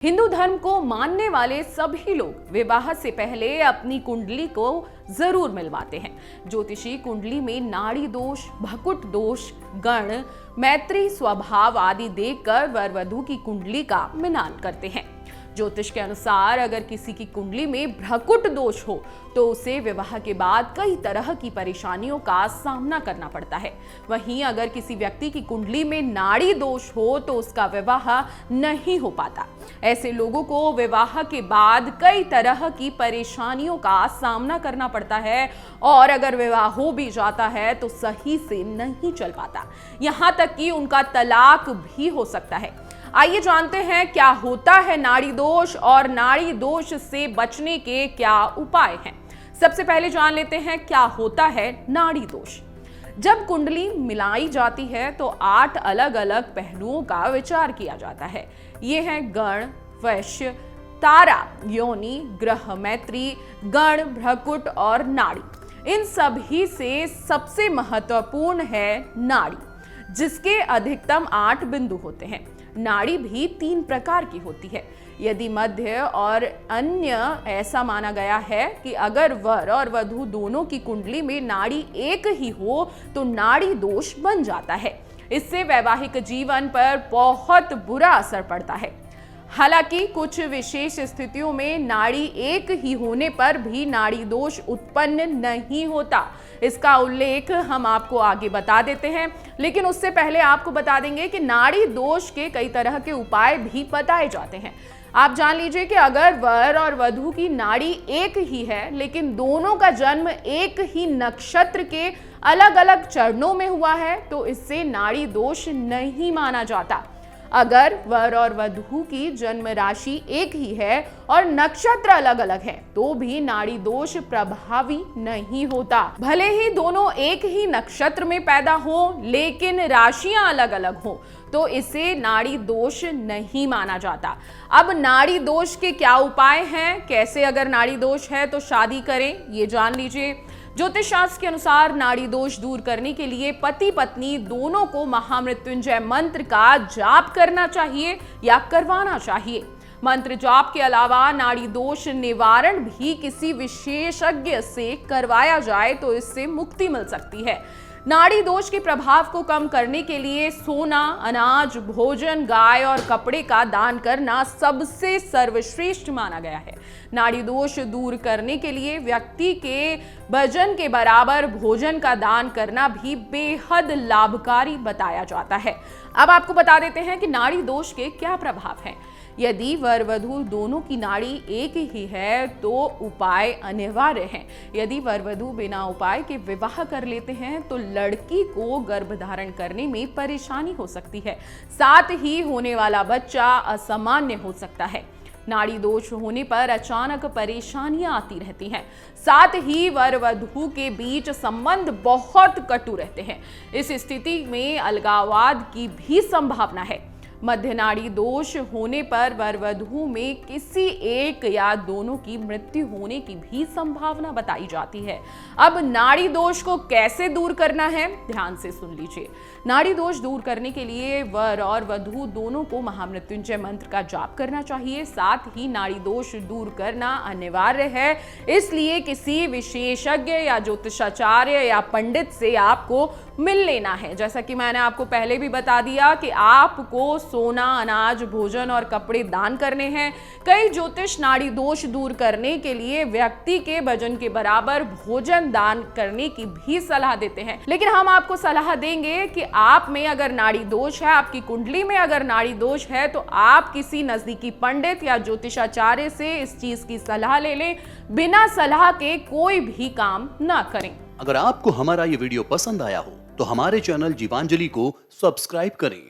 हिंदू धर्म को मानने वाले सभी लोग विवाह से पहले अपनी कुंडली को जरूर मिलवाते हैं। ज्योतिषी कुंडली में नाड़ी दोष, भकुट दोष, गण, मैत्री स्वभाव आदि देखकर वर वधू की कुंडली का मिलान करते हैं। ज्योतिष के अनुसार अगर किसी की कुंडली में भ्रकुट दोष हो तो उसे विवाह के बाद कई तरह की परेशानियों का सामना करना पड़ता है। वहीं अगर किसी व्यक्ति की कुंडली में नाड़ी दोष हो तो उसका विवाह नहीं हो पाता। ऐसे लोगों को विवाह के बाद कई तरह की परेशानियों का सामना करना पड़ता है और अगर विवाह हो भी जाता है तो सही से नहीं चल पाता, यहाँ तक कि उनका तलाक भी हो सकता है। आइए जानते हैं क्या होता है नाड़ी दोष और नाड़ी दोष से बचने के क्या उपाय हैं। सबसे पहले जान लेते हैं क्या होता है नाड़ी दोष। जब कुंडली मिलाई जाती है तो 8 अलग अलग पहलुओं का विचार किया जाता है। ये हैं गण, वैश्य, तारा, योनि, ग्रह, मैत्री, गण, भ्रकुट और नाड़ी। इन सभी से सबसे महत्वपूर्ण है नाड़ी, जिसके अधिकतम 8 बिंदु होते हैं। नाड़ी भी 3 प्रकार की होती है। यदि मध्य और अन्य ऐसा माना गया है कि अगर वर और वधू दोनों की कुंडली में नाड़ी एक ही हो तो नाड़ी दोष बन जाता है। इससे वैवाहिक जीवन पर बहुत बुरा असर पड़ता है। हालांकि कुछ विशेष स्थितियों में नाड़ी एक ही होने पर भी नाड़ी दोष उत्पन्न नहीं होता। इसका उल्लेख हम आपको आगे बता देते हैं, लेकिन उससे पहले आपको बता देंगे कि नाड़ी दोष के कई तरह के उपाय भी बताए जाते हैं। आप जान लीजिए कि अगर वर और वधू की नाड़ी एक ही है लेकिन दोनों का जन्म एक ही नक्षत्र के अलग अलग चरणों में हुआ है तो इससे नाड़ी दोष नहीं माना जाता। अगर वर और वधू की जन्म राशि एक ही है और नक्षत्र अलग अलग है तो भी नाड़ी दोष प्रभावी नहीं होता। भले ही दोनों एक ही नक्षत्र में पैदा हो लेकिन राशियां अलग अलग हो तो इसे नाड़ी दोष नहीं माना जाता। अब नाड़ी दोष के क्या उपाय हैं, कैसे अगर नाड़ी दोष है तो शादी करें, ये जान लीजिए। ज्योतिष शास्त्र के अनुसार नाड़ी दोष दूर करने के लिए पति पत्नी दोनों को महामृत्युंजय मंत्र का जाप करना चाहिए या करवाना चाहिए। मंत्र जाप के अलावा नाड़ी दोष निवारण भी किसी विशेषज्ञ से करवाया जाए तो इससे मुक्ति मिल सकती है। नाड़ी दोष के प्रभाव को कम करने के लिए सोना, अनाज, भोजन, गाय और कपड़े का दान करना सबसे सर्वश्रेष्ठ माना गया है। नाड़ी दोष दूर करने के लिए व्यक्ति के वजन के बराबर भोजन का दान करना भी बेहद लाभकारी बताया जाता है। अब आपको बता देते हैं कि नाड़ी दोष के क्या प्रभाव हैं। यदि वर वधू दोनों की नाड़ी एक ही है तो उपाय अनिवार्य हैं। यदि वर वधू बिना उपाय के विवाह कर लेते हैं तो लड़की को गर्भ धारण करने में परेशानी हो सकती है। साथ ही होने वाला बच्चा असामान्य हो सकता है। नाड़ी दोष होने पर अचानक परेशानियां आती रहती हैं। साथ ही वर वधू के बीच संबंध बहुत कटु रहते हैं। इस स्थिति में अलगाववाद की भी संभावना है। मध्य नाड़ी दोष होने पर वर वधू में किसी एक या दोनों की मृत्यु होने की भी संभावना बताई जाती है। अब नाड़ी दोष को कैसे दूर करना है, ध्यान से सुन लीजिए। नाड़ी दोष दूर करने के लिए वर और वधू दोनों को महामृत्युंजय मंत्र का जाप करना चाहिए। साथ ही नाड़ी दोष दूर करना अनिवार्य है, इसलिए किसी विशेषज्ञ या ज्योतिषाचार्य या पंडित से आपको मिल लेना है। जैसा कि मैंने आपको पहले भी बता दिया कि आपको सोना, अनाज, भोजन और कपड़े दान करने हैं। कई ज्योतिष नाड़ी दोष दूर करने के लिए व्यक्ति के वजन के बराबर भोजन दान करने की भी सलाह देते हैं, लेकिन हम आपको सलाह देंगे कि आप में अगर नाड़ी दोष है, आपकी कुंडली में अगर नाड़ी दोष है तो आप किसी नजदीकी पंडित या ज्योतिषाचार्य से इस चीज की सलाह ले लें। बिना सलाह के कोई भी काम ना करें। अगर आपको हमारा ये वीडियो पसंद आया हो तो हमारे चैनल जीवांजलि को सब्सक्राइब करें।